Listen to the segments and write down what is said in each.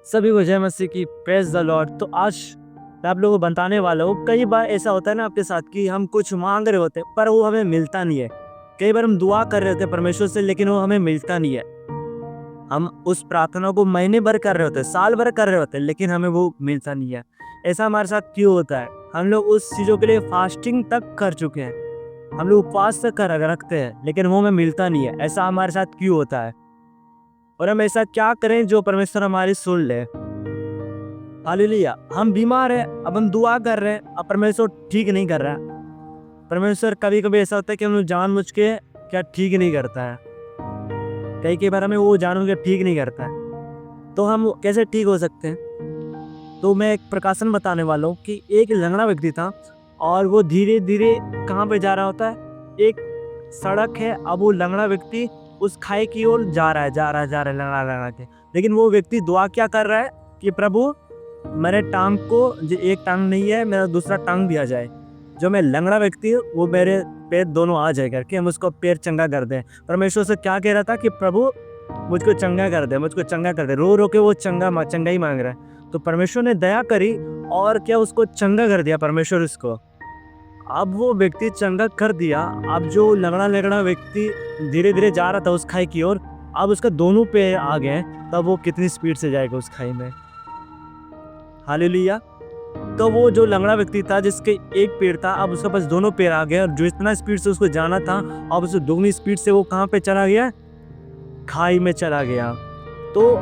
सभी को जय मसीह की, प्रेज द लॉर्ड। तो आज मैं आप लोगों को बताने वाला हूँ। कई बार ऐसा होता है ना आपके साथ कि हम कुछ मांग रहे होते हैं पर वो हमें मिलता नहीं है। कई बार हम दुआ कर रहे होते हैं परमेश्वर से, लेकिन वो हमें मिलता नहीं है। हम उस प्रार्थना को महीने भर कर रहे होते हैं, साल भर कर रहे होते हैं, लेकिन हमें वो मिलता नहीं है। ऐसा हमारे साथ क्यों होता है? हम लोग उस चीज़ों के लिए फास्टिंग तक कर चुके हैं, हम लोग उपवास तक कर रखते हैं, लेकिन वो हमें मिलता नहीं है। ऐसा हमारे साथ क्यों होता है? और हम ऐसा क्या करें जो परमेश्वर हमारी सुन ले? हालेलुया। हम बीमार हैं, अब हम दुआ कर रहे हैं, अब परमेश्वर ठीक नहीं कर रहा है। परमेश्वर कभी कभी ऐसा होता है कि हम लोग जानबूझ के क्या ठीक नहीं करता है। कई बार हमें वो जानबूझ के ठीक नहीं करता है, तो हम कैसे ठीक हो सकते हैं? तो मैं एक प्रकाशन बताने वाला हूँ कि एक लंगड़ा व्यक्ति था और वो धीरे धीरे कहाँ पे जा रहा होता है। एक सड़क है, अब वो लंगड़ा व्यक्ति उस खाई की ओर जा रहा है लंगड़ा लंगड़ा के। लेकिन वो व्यक्ति दुआ क्या कर रहा है कि प्रभु मेरे टांग को, जो एक टांग नहीं है, मेरा दूसरा टांग दिया जाए। जो मैं लंगड़ा व्यक्ति हूँ वो मेरे पैर दोनों आ जाए करके हम उसको पैर चंगा कर दें। परमेश्वर से क्या कह रहा था कि प्रभु मुझको चंगा कर दे, मुझको चंगा कर दे। रो रो के वो चंगा ही मांग रहा है। तो परमेश्वर ने दया करी और क्या उसको चंगा कर दिया परमेश्वर उसको। अब वो व्यक्ति चंगा कर दिया। अब जो लंगड़ा व्यक्ति धीरे धीरे जा रहा था उस खाई की ओर, अब उसका दोनों पैर आ गए। तब वो कितनी स्पीड से जाएगा उस खाई में। हालेलुया। तो वो जो लंगड़ा व्यक्ति था जिसके एक पैर था, अब उसके पास दोनों पैर आ गए और जो इतना स्पीड से उसको जाना था, अब उससे दोगुनी स्पीड से वो कहाँ पे चला गया? खाई में चला गया। तो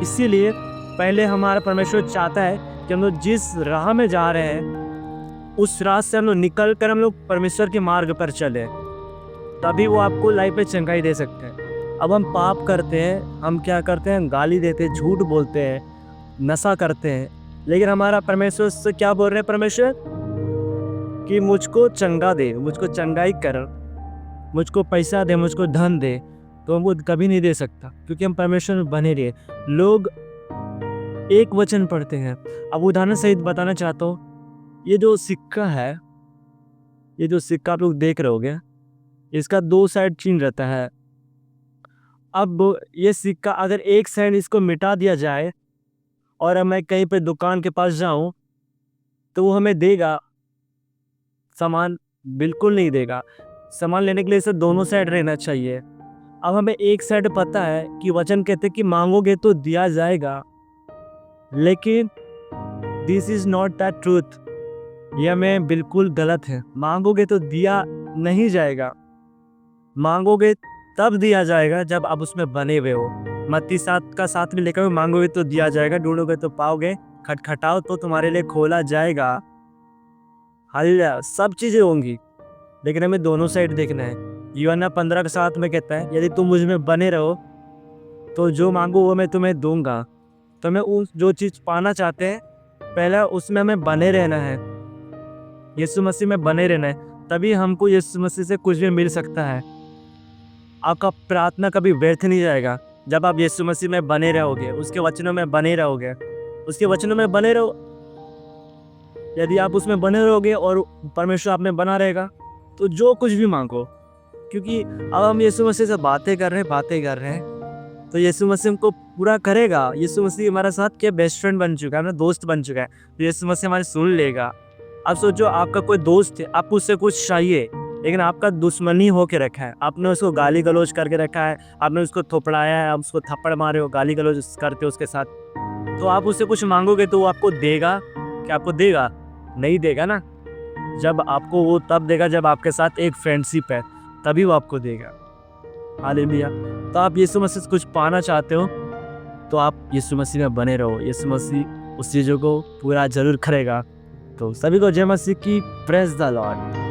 इसीलिए पहले हमारा परमेश्वर चाहता है कि हम लोग जिस राह में जा रहे हैं उस राह से हम लोग निकल कर हम लोग परमेश्वर के मार्ग पर चले, तभी वो आपको लाइफ में चंगाई दे सकते हैं। अब हम पाप करते हैं, हम क्या करते हैं? गाली देते हैं, झूठ बोलते हैं, नशा करते हैं, लेकिन हमारा परमेश्वर से क्या बोल रहे हैं? परमेश्वर कि मुझको चंगा दे, मुझको चंगाई कर, मुझको पैसा दे, मुझको धन दे। तो हम वो कभी नहीं दे सकता, क्योंकि हम परमेश्वर में बने रहे। लोग एक वचन पढ़ते हैं। अब उदाहरण सहित बताना चाहता हूँ, ये जो सिक्का है, ये जो सिक्का आप लोग देख रहे होगे, इसका दो साइड चिन्ह रहता है। अब ये सिक्का अगर एक साइड इसको मिटा दिया जाए और मैं कहीं पे दुकान के पास जाऊं तो वो हमें देगा सामान? बिल्कुल नहीं देगा। सामान लेने के लिए इसे दोनों साइड रहना चाहिए। अब हमें एक साइड पता है कि वचन कहते कि मांगोगे तो दिया जाएगा, लेकिन this is not that truth. यह में बिल्कुल गलत है। मांगोगे तो दिया नहीं जाएगा, मांगोगे तब दिया जाएगा जब आप उसमें बने हुए हो। मत्ती 7 का 7 में लिखा हुआ, मांगोगे तो दिया जाएगा, ढूंढोगे तो पाओगे, खटखटाओ तो तुम्हारे लिए खोला जाएगा। हालेलुया। सब चीजें होंगी, लेकिन हमें दोनों साइड देखना है। यूहन्ना 15 के 7 में कहता है, यदि तुम मुझ में बने रहो तो जो मांगो वो मैं तुम्हें दूंगा। तो हमें उस जो चीज पाना चाहते हैं, पहले उसमें हमें बने रहना है, यीशु मसीह में बने रहना है, तभी हमको यीशु मसीह से कुछ भी मिल सकता है। आपका प्रार्थना कभी व्यर्थ नहीं जाएगा जब आप यीशु मसीह में बने रहोगे, उसके वचनों में बने रहोगे, उसके वचनों में बने रहो। यदि आप उसमें बने रहोगे और परमेश्वर आप में बना रहेगा, तो जो कुछ भी मांगो, क्योंकि अब हम यीशु मसीह से बातें कर रहे हैं, तो यीशु मसीह हमको पूरा करेगा। यीशु मसीह हमारे साथ क्या बेस्ट फ्रेंड बन चुका है, हमारा दोस्त बन चुका है, तो यीशु मसीह हमारी सुन लेगा। अब सोचो, आपका कोई दोस्त है, आपको उससे कुछ चाहिए, लेकिन आपका दुश्मनी होके रखा है, आपने उसको गाली गलौज करके रखा है, आपने उसको थोपड़ाया है, आप उसको थप्पड़ मारे हो, गाली गलौज करते हो उसके साथ। तो आप उससे कुछ मांगोगे तो वो आपको देगा? क्या आपको देगा? नहीं देगा ना। जब आपको वो तब देगा जब आपके साथ एक फ्रेंडशिप है, तभी वो आपको देगा। हालेलुया। तो आप यीशु मसीह से कुछ पाना चाहते हो तो आप यीशु मसीह में बने रहो, यीशु मसीह उस चीज़ों को पूरा जरूर करेगा। तो सभी को जय मसीह की, प्रेज द लॉर्ड।